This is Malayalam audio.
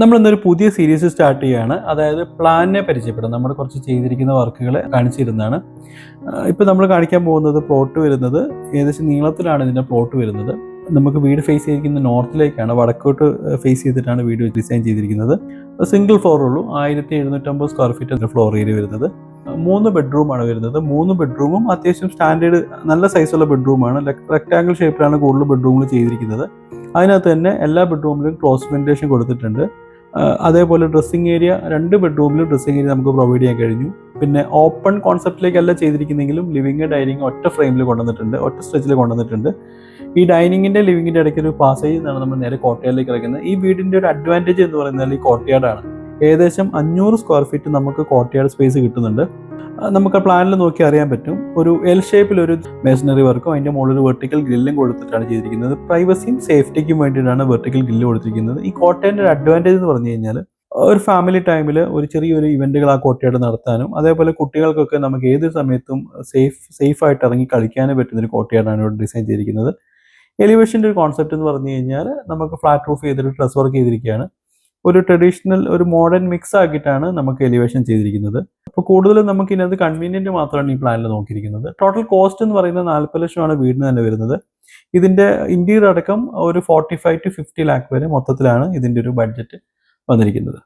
നമ്മളിന്നൊരു പുതിയ സീരീസ് സ്റ്റാർട്ട് ചെയ്യുകയാണ്. അതായത് പ്ലാനിനെ പരിചയപ്പെടാം. നമ്മൾ കുറച്ച് ചെയ്തിരിക്കുന്ന വർക്കുകൾ കാണിച്ചിരുന്നതാണ്. ഇപ്പോൾ നമ്മൾ കാണിക്കാൻ പോകുന്നത് പ്ലോട്ട് വരുന്നത് ഏകദേശം നീളത്തിലാണ് ഇതിൻ്റെ പ്ലോട്ട് വരുന്നത്. നമുക്ക് വീട് ഫേസ് ചെയ്തിരിക്കുന്നത് നോർത്തിലേക്കാണ്, വടക്കോട്ട് ഫേസ് ചെയ്തിട്ടാണ് വീട് ഡിസൈൻ ചെയ്തിരിക്കുന്നത്. സിംഗിൾ ഫ്ലോർ ഉള്ളൂ, 1750 സ്ക്വയർ ഫീറ്റ് അതിൻ്റെ ഫ്ലോർ ഏരിയ വരുന്നത്. 3 ബെഡ്റൂമാണ് വരുന്നത്. 3 ബെഡ്റൂമും അത്യാവശ്യം സ്റ്റാൻഡേർഡ് നല്ല സൈസുള്ള ബെഡ്റൂമാണ്. റെക്ടാങ്കിൾ ഷേപ്പിലാണ് കൂടുതൽ ബെഡ്റൂമുകൾ ചെയ്തിരിക്കുന്നത്. അതിനകത്ത് തന്നെ എല്ലാ ബെഡ്റൂമിലും ക്രോസ് വെന്റിലേഷൻ കൊടുത്തിട്ടുണ്ട്. അതേപോലെ ഡ്രസ്സിംഗ് ഏരിയ 2 ബെഡ്റൂമിലും ഡ്രസ്സിംഗ് ഏരിയ നമുക്ക് പ്രൊവൈഡ് ചെയ്യാൻ കഴിഞ്ഞു. പിന്നെ ഓപ്പൺ കോൺസെപ്റ്റിലേക്കല്ല ചെയ്തിരിക്കുന്നെങ്കിലും ലിവിങ് ഡൈനിങ് ഒറ്റ ഫ്രെയിമിൽ കൊണ്ടുവന്നിട്ടുണ്ട്, ഒറ്റ സ്ട്രെച്ചിൽ കൊണ്ടുവന്നിട്ടുണ്ട്. ഈ ഡൈനിങ്ങിൻ്റെ ലിവിങ്ങിൻ്റെ ഇടയ്ക്ക് ഒരു പാസേജ് നിന്നാണ് നമ്മൾ നേരെ കോർട്ട്യാർഡിലേക്ക് ഇറങ്ങുന്നത്. ഈ വീടിൻ്റെ ഒരു അഡ്വാൻറ്റേജ് എന്ന് പറയുന്നത് ഈ കോർട്ട്യാർഡാണ്. ഏകദേശം 500 സ്ക്വയർ ഫീറ്റ് നമുക്ക് കോർട്ട്യാർഡ് സ്പേസ് കിട്ടുന്നുണ്ട്. നമുക്ക് പ്ലാനിൽ നോക്കി അറിയാൻ പറ്റും. ഒരു എൽ ഷേപ്പിലൊരു മേസണറി വർക്കും അതിൻ്റെ മുകളിൽ വെർട്ടിക്കൽ ഗ്രില്ലും കൊടുത്തിട്ടാണ് ചെയ്തിരിക്കുന്നത്. പ്രൈവസിയും സേഫ്റ്റിക്കും വേണ്ടിയിട്ടാണ് വെർട്ടിക്കൽ ഗ്രില്ല് കൊടുത്തിരിക്കുന്നത്. ഈ കോർട്ട്യാർഡിൻ്റെ അഡ്വാൻറ്റേജ് എന്ന് പറഞ്ഞു കഴിഞ്ഞാൽ ഒരു ഫാമിലി ടൈമിൽ ഒരു ചെറിയൊരു ഇവൻറ്റുകൾ ആ കോർട്ട്യാർഡ് നടത്താനും അതേപോലെ കുട്ടികൾക്കൊക്കെ നമുക്ക് ഏത് സമയത്തും സേഫായിട്ട് ഇറങ്ങി കളിക്കാനും പറ്റുന്നൊരു കോർട്ട്യാർഡാണ് ഇവിടെ ഡിസൈൻ ചെയ്തിരിക്കുന്നത്. എലിവേഷൻ്റെ ഒരു കോൺസെപ്റ്റ് എന്ന് പറഞ്ഞു കഴിഞ്ഞാൽ നമുക്ക് ഫ്ലാറ്റ് റൂഫ് ചെയ്തിട്ട് ഡ്രസ് വർക്ക് ചെയ്തിരിക്കുകയാണ്. ഒരു ട്രഡീഷണൽ ഒരു മോഡേൺ മിക്സ് ആക്കിയിട്ടാണ് നമുക്ക് എലിവേഷൻ ചെയ്തിരിക്കുന്നത്. അപ്പോൾ കൂടുതലും നമുക്ക് ഇതിനകത്ത് കൺവീനിയൻറ്റ് മാത്രമാണ് ഈ പ്ലാനിൽ നോക്കിയിരിക്കുന്നത്. ടോട്ടൽ കോസ്റ്റ് എന്ന് പറയുന്നത് 40 ലക്ഷമാണ് വീടിന് തന്നെ വരുന്നത്. ഇതിൻ്റെ ഇന്റീരിയർ അടക്കം ഒരു 45 to 50 ലാക്ക് വരെ മൊത്തത്തിലാണ് ഇതിൻ്റെ ഒരു ബഡ്ജറ്റ് വന്നിരിക്കുന്നത്.